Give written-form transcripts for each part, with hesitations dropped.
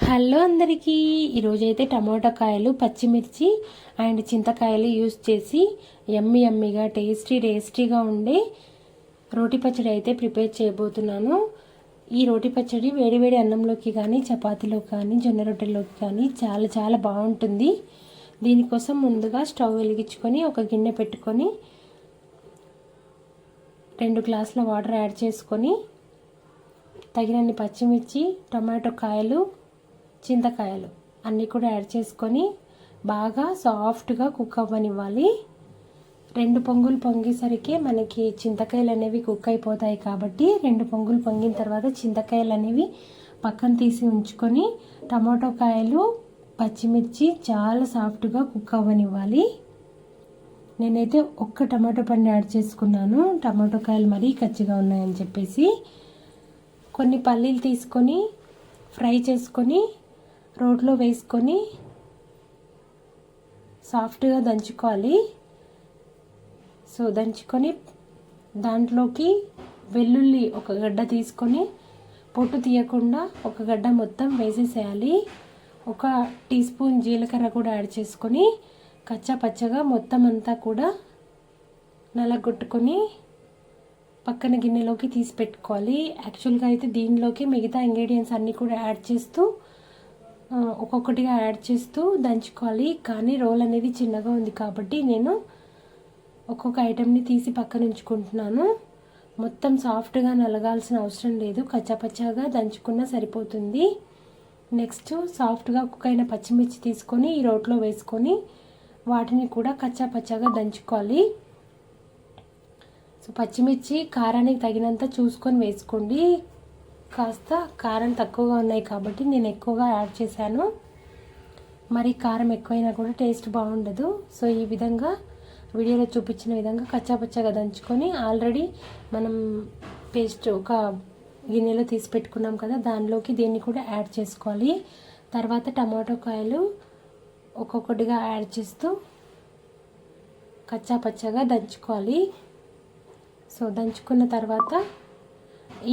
Hello అందరికీ, ఈరోజైతే టమాటా కాయలు, పచ్చిమిర్చి అండ్ చింతకాయలు యూస్ చేసి యమ్మీగా టేస్టీగా ఉండే రోటి పచ్చడి అయితే ప్రిపేర్ చేయబోతున్నాను. ఈ రోటి పచ్చడి వేడివేడి అన్నంలోకి కానీ, చపాతీలోకి కానీ, జొన్న రొట్టెల్లోకి కానీ చాలా బాగుంటుంది. దీనికోసం ముందుగా స్టవ్ వెలిగించుకొని ఒక గిన్నె పెట్టుకొని 2 గ్లాసుల వాటర్ యాడ్ చేసుకొని తగినన్ని పచ్చిమిర్చి, టమాటో కాయలు, చింతకాయలు అన్నీ కూడా యాడ్ చేసుకొని బాగా సాఫ్ట్గా కుక్ అవ్వనివ్వాలి. 2 పొంగులు పొంగేసరికి మనకి చింతకాయలు అనేవి కుక్ అయిపోతాయి కాబట్టి 2 పొంగులు పొంగిన తర్వాత చింతకాయలు అనేవి పక్కన తీసి ఉంచుకొని టమాటో కాయలు, పచ్చిమిర్చి చాలా సాఫ్ట్గా కుక్ అవ్వనివ్వాలి. నేనైతే ఒక్క టమాటో పండు యాడ్ చేసుకున్నాను, టమాటో కాయలు మరీ కచ్చిగా ఉన్నాయని చెప్పేసి. కొన్ని పల్లీలు తీసుకొని ఫ్రై చేసుకొని రోట్లో వేసుకొని సాఫ్ట్గా దంచుకోవాలి. సో దంచుకొని దాంట్లోకి వెల్లుల్లి ఒక గడ్డ తీసుకొని పొట్టు తీయకుండా ఒక గడ్డ మొత్తం వేసేసేయాలి. 1 టీ స్పూన్ జీలకర్ర కూడా యాడ్ చేసుకొని కచ్చా పచ్చగా మొత్తం అంతా కూడా నలగొట్టుకొని పక్కన గిన్నెలోకి తీసి పెట్టుకోవాలి. యాక్చువల్గా అయితే దీనిలోకి మిగతా ఇంగ్రీడియంట్స్ అన్నీ కూడా యాడ్ చేస్తూ ఒక్కొక్కటిగా యాడ్ చేస్తూ దంచుకోవాలి. కానీ రోల్ అనేది చిన్నగా ఉంది కాబట్టి నేను ఒక్కొక్క ఐటెంని తీసి పక్కన ఉంచుకుంటున్నాను. మొత్తం సాఫ్ట్గా నలగాల్సిన అవసరం లేదు, కచ్చాపచ్చాగా దంచుకున్నా సరిపోతుంది. నెక్స్ట్ సాఫ్ట్గా కుక్ అయిన పచ్చిమిర్చి తీసుకొని ఈ రోట్లో వేసుకొని వాటిని కూడా కచ్చాపచ్చాగా దంచుకోవాలి. సో పచ్చిమిర్చి కారానికి తగినంత చూసుకొని వేసుకోండి. కాస్త కారం తక్కువగా ఉన్నాయి కాబట్టి నేను ఎక్కువగా యాడ్ చేశాను. మరి కారం ఎక్కువైనా కూడా టేస్ట్ బాగుండదు. సో ఈ విధంగా వీడియోలో చూపించిన విధంగా కచ్చాపచ్చాగా దంచుకొని ఆల్రెడీ మనం పేస్ట్ ఒక గిన్నెలో తీసి పెట్టుకున్నాం కదా, దానిలోకి దీన్ని కూడా యాడ్ చేసుకోవాలి. తర్వాత టమాటో కాయలు ఒక్కొక్కటిగా యాడ్ చేస్తూ కచ్చాపచ్చాగా దంచుకోవాలి. సో దంచుకున్న తర్వాత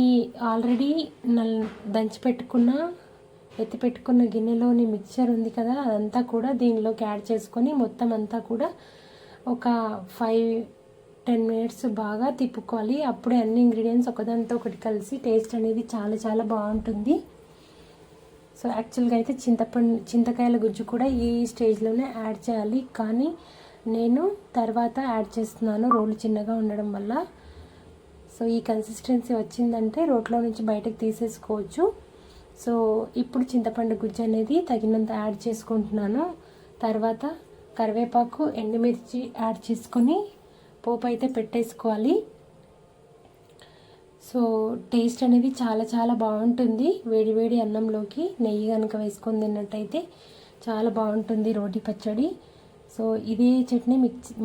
ఈ ఆల్రెడీ దంచి పెట్టుకున్న ఎత్తి పెట్టుకున్న గిన్నెలోని మిక్చర్ ఉంది కదా, అదంతా కూడా దీనిలోకి యాడ్ చేసుకొని మొత్తం అంతా కూడా ఒక 5-10 మినిట్స్ బాగా తిప్పుకోవాలి. అప్పుడే అన్ని ఇంగ్రీడియంట్స్ ఒకదానితో ఒకటి కలిసి టేస్ట్ అనేది చాలా బాగుంటుంది. సో యాక్చువల్గా అయితే చింతకాయల గుజ్జు కూడా ఈ స్టేజ్లోనే యాడ్ చేయాలి, కానీ నేను తర్వాత యాడ్ చేస్తున్నాను రోలు చిన్నగా ఉండడం వల్ల. సో ఈ కన్సిస్టెన్సీ వచ్చిందంటే రోట్లో నుంచి బయటకు తీసేసుకోవచ్చు. సో ఇప్పుడు చింతపండు గుజ్జు అనేది తగినంత యాడ్ చేసుకుంటున్నాను. తర్వాత కరివేపాకు, ఎండుమిర్చి యాడ్ చేసుకొని పోపు అయితే పెట్టేసుకోవాలి. సో టేస్ట్ అనేది చాలా బాగుంటుంది. వేడి అన్నంలోకి నెయ్యి కనుక వేసుకొని తిన్నట్టయితే చాలా బాగుంటుంది రోటి పచ్చడి. సో ఇదే చట్నీ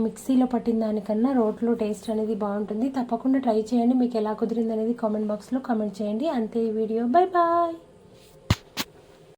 మిక్సీలో పట్టిన దానికన్నా రోట్లో టేస్ట్ అనేది బాగుంటుంది. తప్పకుండా ట్రై చేయండి. మీకు ఎలా కుదిరింది అనేది కామెంట్ బాక్స్లో కామెంట్ చేయండి. అంతే ఈ వీడియో. బాయ్.